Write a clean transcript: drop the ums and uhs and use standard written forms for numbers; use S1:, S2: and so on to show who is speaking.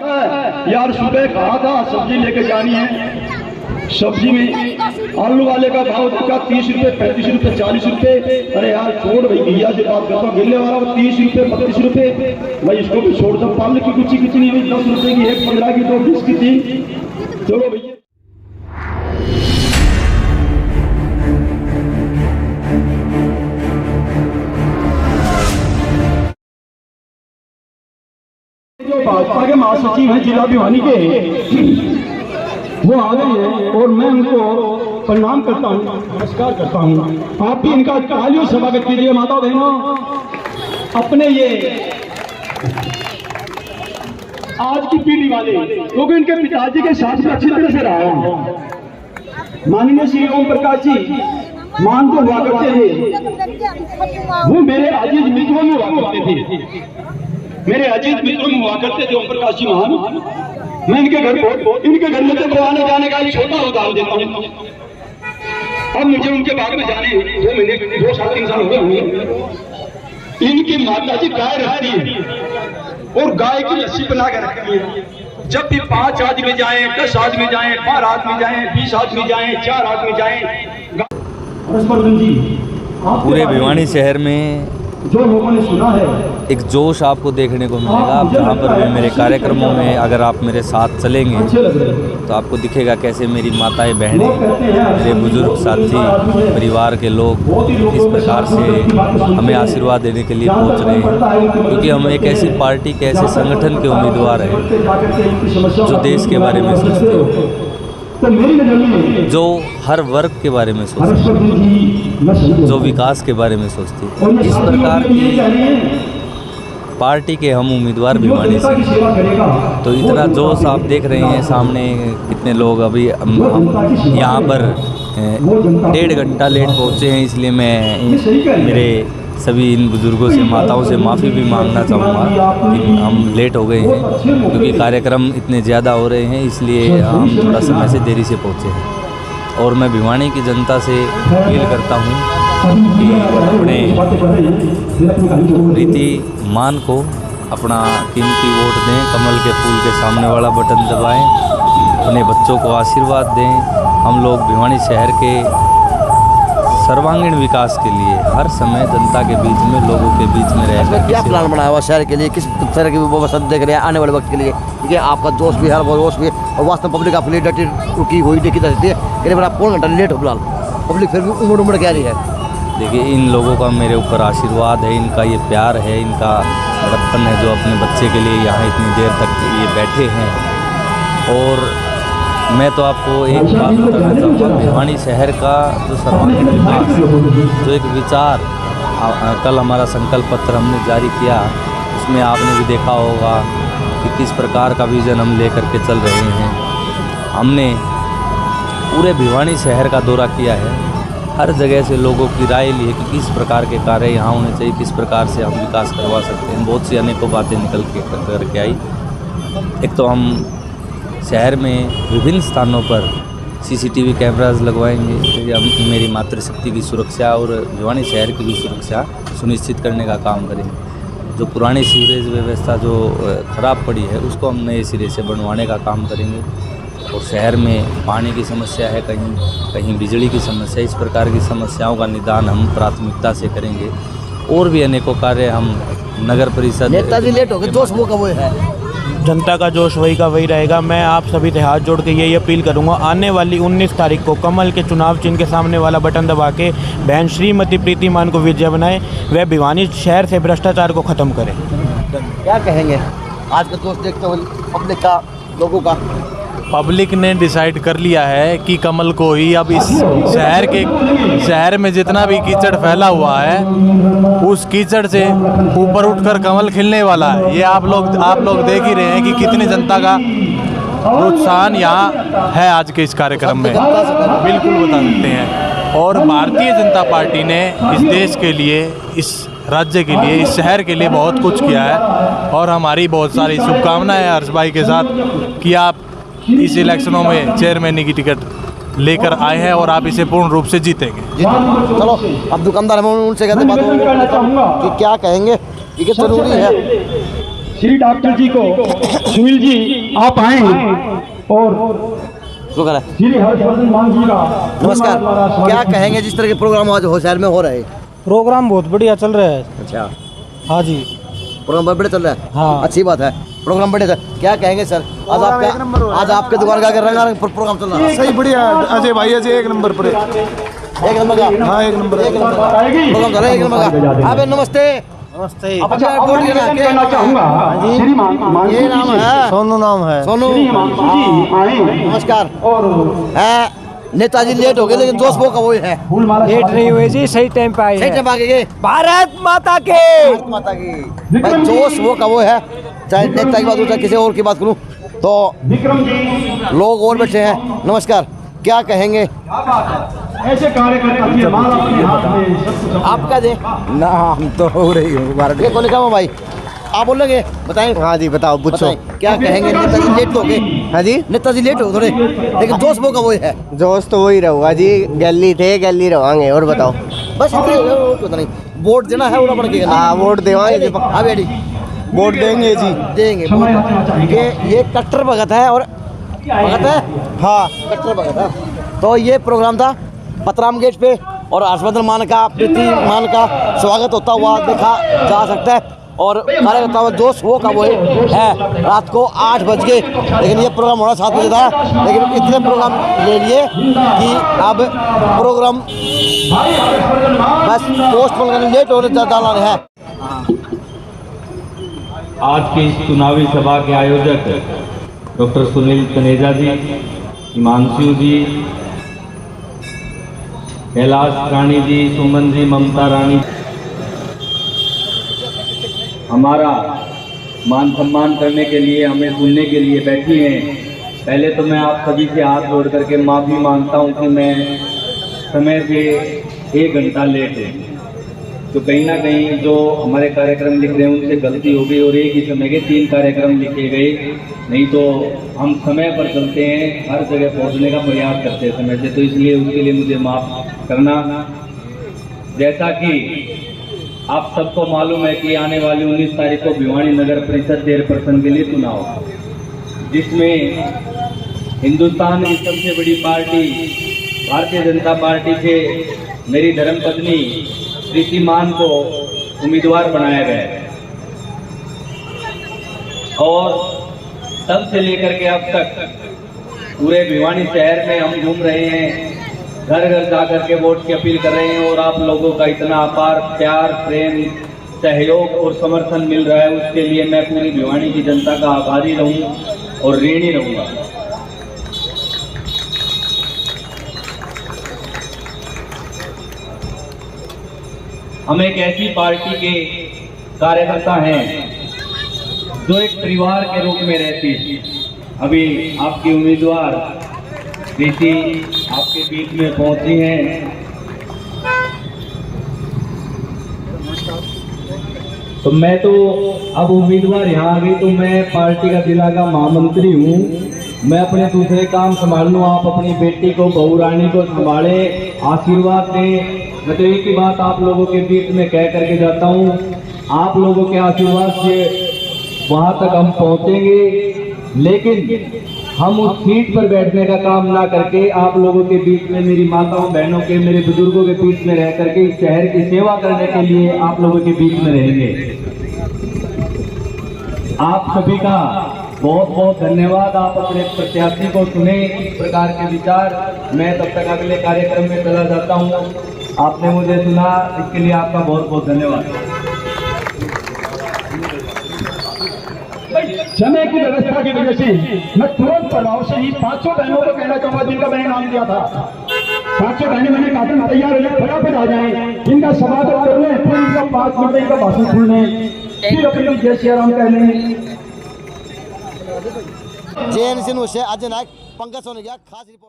S1: यार सुबह कहा था सब्जी लेके जानी है, सब्जी में आलू वाले का भाव देखा 30 रुपए, 35 रुपए, 40 रुपए। अरे यार छोड़ भाई, भैया से बात करता हूँ, गिरने वाला 30 रुपए, 32 रुपए, भाई इसको भी छोड़ दो। पाल की कुछ नहीं हुई, 10 रुपए की एक, 15 की 2, 20 की 3। चलो भैया जो भाजपा के महासचिव हैं जिला भिवानी के, वो आ गए हैं और मैं उनको प्रणाम करता हूँ, नमस्कार करता हूँ। आप भी इनका तालियों से स्वागत कीजिए। माता बहनों, अपने ये आज की पीढ़ी वाले, क्योंकि इनके पिताजी के साथ में अच्छी तरह से रहा हूँ। माननीय श्री ओम प्रकाश जी मान तो हुआ करते थे, वो मेरे अजीज मित्रों में हुआ करते थे, मेरे अजीत मित्रों में हुआ करते थे ओम प्रकाश जी महान। मैं इनके घर में तो आने जाने का एक छोटा उदाहरण देता हूँ। अब मुझे उनके बाग में जाने 2 महीने 2 साल 3 साल हो गए होंगे। इनकी माता जी गाय रखती है और गाय की लस्सी बना कर रखती है। जब भी 5 आदमी जाए, 10 आदमी जाए, 12 आदमी जाए, 20 आदमी जाए, 4 आदमी जाए,
S2: पूरे भिवानी शहर में
S1: जो लोगों ने सुना है
S2: एक जोश आपको देखने को मिलेगा। आप जहाँ पर भी मेरे कार्यक्रमों में अगर आप मेरे साथ चलेंगे तो आपको दिखेगा कैसे मेरी माताएं, बहनें, मेरे बुजुर्ग साथी, परिवार के लोग इस प्रकार से हमें आशीर्वाद देने के लिए पहुँच रहे हैं। क्योंकि हम एक ऐसी पार्टी के, ऐसे संगठन के उम्मीदवार हैं जो देश के बारे में सोचते हैं, जो हर वर्ग के बारे में सोचती है, जो विकास के बारे में सोचती है। इस प्रकार की पार्टी के हम उम्मीदवार भिवानी से, तो इतना जोश आप देख रहे हैं सामने कितने लोग। अभी हम यहाँ पर 1.5 घंटा लेट पहुँचे हैं, इसलिए मैं मेरे सभी इन बुज़ुर्गों से, माताओं से माफ़ी भी मांगना चाहूँगा कि हम लेट हो गए हैं, क्योंकि कार्यक्रम इतने ज़्यादा हो रहे हैं, इसलिए हम थोड़ा समय से देरी से पहुँचे हैं। और मैं भिवानी की जनता से अपील करता हूँ कि अपने प्रीति मान को अपना कीमती वोट दें, कमल के फूल के सामने वाला बटन दबाएं, अपने बच्चों को आशीर्वाद दें। हम लोग भिवानी शहर के सर्वांगीण विकास के लिए हर समय जनता के बीच में, लोगों के बीच में रहकर
S3: क्या प्लान बनाया हुआ शहर के लिए, किस तरह की व्यवस्था देख रहे हैं आने वाले वक्त के लिए? क्योंकि आपका जोश भी है, जोश भी है, और वास्तव पब्लिक आपके लिए डटी रुकी हुई देखी जा सकती है। करीब आप 1 घंटा लेट हो फिलहाल, पब्लिक फिर भी उमड़ क्या रही है?
S2: देखिए, इन लोगों का मेरे ऊपर आशीर्वाद है, इनका ये प्यार है, इनका बड़प्पन है, जो अपने बच्चे के लिए यहाँ इतनी देर तक ये बैठे हैं। और मैं तो आपको एक बात बताना चाहूँगा, भिवानी शहर का जो सर्वांगीण विकास, जो एक विचार, कल हमारा संकल्प पत्र हमने जारी किया, उसमें आपने भी देखा होगा कि किस प्रकार का विज़न हम लेकर के चल रहे हैं। हमने पूरे भिवानी शहर का दौरा किया है, हर जगह से लोगों की राय ली है कि किस प्रकार के कार्य यहाँ होने चाहिए, किस प्रकार से हम विकास करवा सकते हैं। बहुत सी अनेकों बातें निकल के करके आई। एक तो हम शहर में विभिन्न स्थानों पर CCTV कैमराज लगवाएंगे, मेरी मातृशक्ति की सुरक्षा और भिवानी शहर की भी सुरक्षा सुनिश्चित करने का काम करेंगे। जो पुरानी सीवरेज व्यवस्था जो ख़राब पड़ी है, उसको हम नए सिरे से बनवाने का काम करेंगे। और शहर में पानी की समस्या है, कहीं बिजली की समस्या, इस प्रकार की समस्याओं का निदान हम प्राथमिकता से करेंगे। और भी अनेकों कार्य हम नगर परिषद।
S3: नेताजी लेट हो गए, जोश वो का वो है,
S4: जनता का जोश वही का वही रहेगा। मैं आप सभी से हाथ जोड़ के यही अपील करूंगा, आने वाली 19 तारीख को कमल के चुनाव चिन्ह के सामने वाला बटन दबा के बहन श्रीमती प्रीति मान को विजय बनाए, वह भिवानी शहर से भ्रष्टाचार को ख़त्म करें।
S3: क्या कहेंगे आज का जोश देखते हुए पब्लिक का, लोगों का?
S5: पब्लिक ने डिसाइड कर लिया है कि कमल को ही अब इस शहर में जितना भी कीचड़ फैला हुआ है, उस कीचड़ से ऊपर उठकर कमल खिलने वाला है। ये आप लोग देख ही रहे हैं कि कितनी जनता का प्रोत्साहन यहाँ है आज के इस कार्यक्रम में, बिल्कुल बता सकते हैं। और भारतीय जनता पार्टी ने इस देश के लिए, इस राज्य के लिए, इस शहर के लिए बहुत कुछ किया है। और हमारी बहुत सारी शुभकामनाएं हर्ष भाई के साथ कि आप इस इलेक्शनों में चेयरमैन की टिकट लेकर आए हैं और आप इसे पूर्ण रूप से जीतेंगे।
S3: चलो, अब दुकानदार हम उनसे कहते बात कि क्या कहेंगे, ये जरूरी है।
S1: श्री डॉक्टर जी को, सुनील जी आप आए और
S3: शुक्र है।
S1: श्री हर्षवर्धन मान जी का
S3: नमस्कार, क्या कहेंगे जिस तरह के प्रोग्राम आज हो शहर में हो रहे हैं?
S4: प्रोग्राम बहुत बढ़िया चल रहा है।
S3: अच्छा,
S4: हाँ जी,
S3: प्रोग्राम बहुत बढ़िया चल रहा है।
S4: हाँ।
S3: अच्छी बात है, प्रोग्राम बढ़िया था। क्या कहेंगे सर, आज आपके दुकान का रंगारंग प्रोग्राम चल रहा है?
S6: सही बढ़िया अजय भाई, अजय एक नंबर पर,
S3: एक नंबर का।
S6: हाँ एक नंबर
S3: प्रोग्राम चल रहा है, एक नंबर का। अबे नमस्ते।
S4: नमस्ते।
S3: अच्छा, बोल के ना
S1: कहना चाहूंगा श्री मान
S3: ये नाम है
S4: सोनू नाम है।
S3: सोनू।
S1: जी आए
S3: नमस्कार।
S1: और
S3: है नेताजी लेट हो गए, लेकिन दोस्त वो का वो है।
S1: फूल माला
S4: लेट नहीं हुए जी, सही टाइम पे आए
S3: सही
S4: हैं।
S3: टाइम आगे गए।
S4: भारत माता के।
S3: भारत माता की भाई, जोश वो का वो है। चाहे नेता की बात हो चाहे किसी और की बात करूं, तो
S1: विक्रम जी
S3: लोग और बैठे हैं। नमस्कार, क्या कहेंगे?
S1: ऐसे कार्यकर्ता की माला अपने हाथ में सब कुछ
S3: आपका दे
S4: ना हम तो हो रही हूँ भारत।
S3: ये कौन लिखा हुआ भाई? आप बोलेंगे, बताएं।
S4: हाँ जी, बताओ पूछो।
S3: बताएं, क्या कहेंगे? नेताजी लेट हो गए।
S4: हाँ जी,
S3: नेताजी लेट हो थोड़े, लेकिन दोस्त वो का वो है।
S4: दोस्त तो वही रहूँगा जी, गली थे गली रहोगे। और बताओ।
S3: बस इतना ही है, और पता नहीं। वोट देना है और अपन क्या
S4: हाँ, वोट देवाएंगे।
S3: हाँ बेटी,
S4: वोट देंगे जी,
S3: देंगे वोट। ये कट्टर भगत है और भगत है,
S4: हाँ।
S3: कट्टर भगत है। तो ये प्रोग्राम था पतराम गेट पे, और हर्षवर्धन मान का, प्रीति मान का स्वागत होता हुआ देखा जा सकता है। और कार्यकर्ता हुआ दोस्त वो का वो है। रात को 8 बज गए, लेकिन ये प्रोग्राम होना 7 बजे था, लेकिन इतने प्रोग्राम ले लिए कि अब प्रोग्राम बस पोस्टपोन करने लेट होने डाला है।
S7: आज की इस चुनावी सभा के आयोजक डॉक्टर सुनील तनेजा जी, हिमांशु जी, कैलाश रानी जी, सुमन जी, ममता रानी, हमारा मान सम्मान करने के लिए, हमें सुनने के लिए बैठी हैं। पहले तो मैं आप सभी से हाथ जोड़ करके माफ़ी मांगता हूं कि मैं समय से 1 घंटा लेट है। तो कहीं ना कहीं जो हमारे कार्यक्रम लिख रहे हैं उनसे गलती हो गई और एक ही समय के 3 कार्यक्रम लिखे गए। नहीं तो हम समय पर चलते हैं, हर जगह पहुंचने का प्रयास करते हैं समय से, तो इसलिए उसके लिए मुझे माफ़ करना। जैसा कि आप सबको मालूम है कि आने वाली 19 तारीख को भिवानी नगर परिषद चेयरपर्सन के लिए चुनाव, जिसमें हिंदुस्तान की सबसे बड़ी पार्टी भारतीय जनता पार्टी से मेरी धर्मपत्नी प्रीति मान को उम्मीदवार बनाया गया है। और तब से लेकर के अब तक पूरे भिवानी शहर में हम घूम रहे हैं, घर घर जाकर के वोट की अपील कर रहे हैं, और आप लोगों का इतना अपार प्यार, प्रेम, सहयोग और समर्थन मिल रहा है, उसके लिए मैं पूरी भिवानी की जनता का आभारी रहूं और ऋणी रहूंगा। हम एक ऐसी पार्टी के कार्यकर्ता हैं जो एक परिवार के रूप में रहती है। अभी आपकी उम्मीदवार प्रीति आपके बीच में पहुंची हैं, तो मैं तो अब उम्मीदवार यहाँ आ गई तो मैं पार्टी का जिला का महामंत्री हूँ। मैं अपने दूसरे काम संभाल लूँ, आप अपनी बेटी को, बहू रानी को संभाले, आशीर्वाद दें। मैं तो एक ही बात आप लोगों के बीच में कह करके जाता हूँ, आप लोगों के आशीर्वाद से वहाँ तक हम पहुँचेंगे, लेकिन हम उस सीट पर बैठने का काम ना करके आप लोगों के बीच में, मेरी माताओं बहनों के, मेरे बुजुर्गों के बीच में रह करके इस शहर की सेवा करने के लिए आप लोगों के बीच में रहेंगे। आप सभी का बहुत बहुत धन्यवाद। आप अपने प्रत्याशी को सुने, इस प्रकार के विचार। मैं तब तक अगले कार्यक्रम में चला जाता हूँ। आपने मुझे सुना, इसके लिए आपका बहुत बहुत धन्यवाद।
S1: समय की व्यवस्था की वजह से मैं तुरंत प्रभाव से ही 500 बहनों को कहना चाहूंगा जिनका मैंने नाम दिया था। 500 बहनें मैंने काफी तैयार हो जाए, फटाफट आ जाए, इनका स्वागत कर लें, फिर इनका 5 मिनट इनका भाषण सुन लें, फिर अपनी जय श्री राम कह लें।
S3: JNC न्यूज़ से अजय नायक, पंकज सोनेकिया, खास रिपोर्ट।